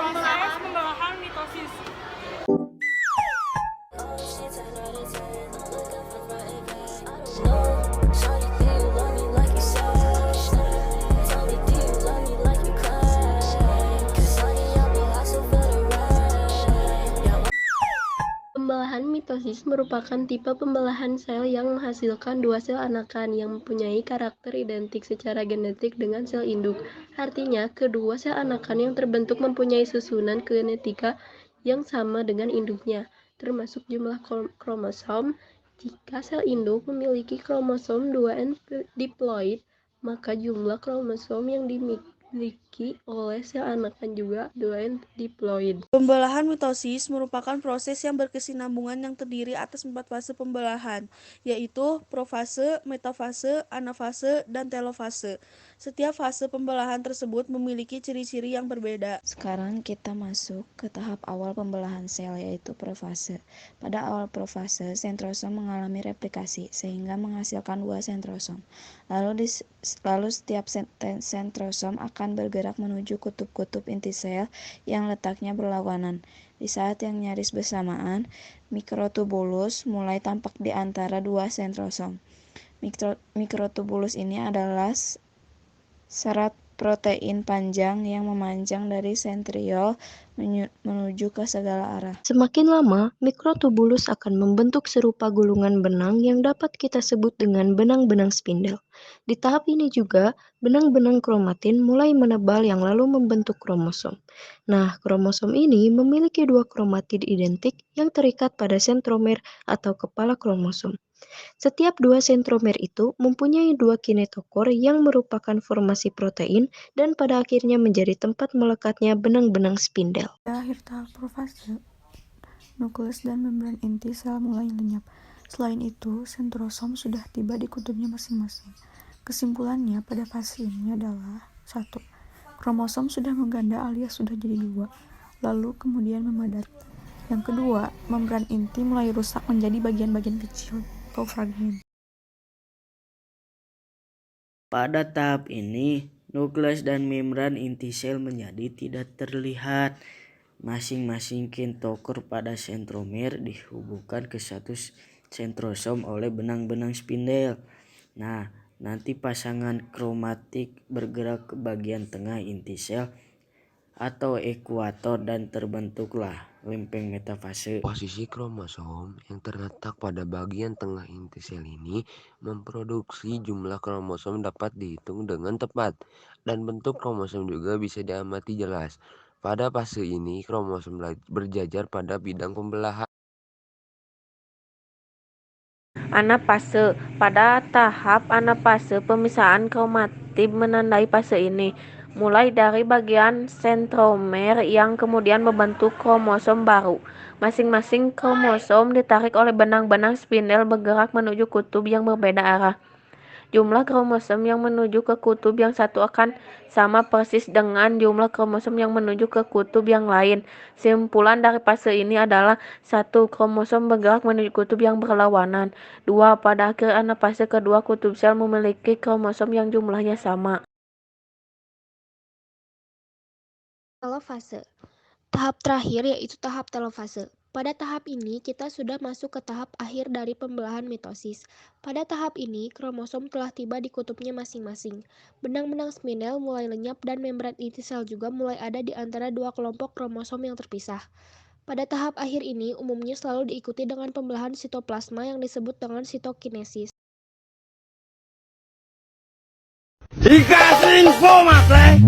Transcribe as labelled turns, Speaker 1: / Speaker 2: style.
Speaker 1: Pembelahan mitosis.
Speaker 2: Pembelahan mitosis merupakan tipe pembelahan sel yang menghasilkan dua sel anakan yang mempunyai karakter identik secara genetik dengan sel induk. Artinya, kedua sel anakan yang terbentuk mempunyai susunan genetika yang sama dengan induknya, termasuk jumlah kromosom. Jika sel induk memiliki kromosom 2N diploid, maka jumlah kromosom yang dimiliki oleh sel anakan juga 2N diploid.
Speaker 3: Pembelahan mitosis merupakan proses yang berkesinambungan yang terdiri atas 4 fase pembelahan, yaitu profase, metafase, anafase, dan telofase. Setiap fase pembelahan tersebut memiliki ciri-ciri yang berbeda.
Speaker 4: Sekarang kita masuk ke tahap awal pembelahan sel, yaitu profase. Pada awal profase, sentrosom mengalami replikasi sehingga menghasilkan 2 sentrosom. Lalu setiap sentrosom akan bergerak menuju kutub-kutub inti sel yang letaknya berlawanan. Di saat yang nyaris bersamaan, mikrotubulus mulai tampak di antara 2 sentrosom. Mikrotubulus ini adalah serat protein panjang yang memanjang dari sentriol menuju ke segala arah.
Speaker 2: Semakin lama, mikrotubulus akan membentuk serupa gulungan benang yang dapat kita sebut dengan benang-benang spindel. Di tahap ini juga, benang-benang kromatin mulai menebal yang lalu membentuk kromosom. Nah, kromosom ini memiliki 2 kromatid identik yang terikat pada sentromer atau kepala kromosom. Setiap 2 sentromer itu mempunyai 2 kinetokor yang merupakan formasi protein dan pada akhirnya menjadi tempat melekatnya benang-benang spindel.
Speaker 5: Di akhir tahap profase, nukleus dan membran inti sel mulai lenyap. Selain itu, sentrosom sudah tiba di kutubnya masing-masing. Kesimpulannya pada fase ini adalah 1. Kromosom sudah mengganda alias sudah jadi 2, lalu kemudian memadat. Yang kedua, membran inti mulai rusak menjadi bagian-bagian kecil atau fragmen.
Speaker 6: Pada tahap ini, nukleus dan membran inti sel menjadi tidak terlihat. Masing-masing kinetokor pada sentromer dihubungkan ke satu sentrosom oleh benang-benang spindel. Nah, nanti pasangan kromatik bergerak ke bagian tengah inti sel atau ekuator dan terbentuklah lempeng metafase.
Speaker 7: Posisi kromosom yang terletak pada bagian tengah inti sel ini memproduksi jumlah kromosom dapat dihitung dengan tepat, dan bentuk kromosom juga bisa diamati jelas. Pada fase ini, kromosom berjajar pada bidang pembelahan.
Speaker 8: Anafase. Pada tahap anafase, pemisahan kromatid menandai fase ini, mulai dari bagian sentromer yang kemudian membentuk kromosom baru. Masing-masing kromosom ditarik oleh benang-benang spindel bergerak menuju kutub yang berbeda arah. Jumlah kromosom yang menuju ke kutub yang satu akan sama persis dengan jumlah kromosom yang menuju ke kutub yang lain. Simpulan dari fase ini adalah 1. Kromosom bergerak menuju kutub yang berlawanan. 2. Pada akhir anafase kedua kutub sel memiliki kromosom yang jumlahnya sama.
Speaker 9: Telofase. Tahap terakhir yaitu tahap telofase. Pada tahap ini, kita sudah masuk ke tahap akhir dari pembelahan mitosis. Pada tahap ini, kromosom telah tiba di kutubnya masing-masing. Benang-benang spindel mulai lenyap dan membran inti sel juga mulai ada di antara 2 kelompok kromosom yang terpisah. Pada tahap akhir ini, umumnya selalu diikuti dengan pembelahan sitoplasma yang disebut dengan sitokinesis.
Speaker 10: Dikasih info, Mas Le.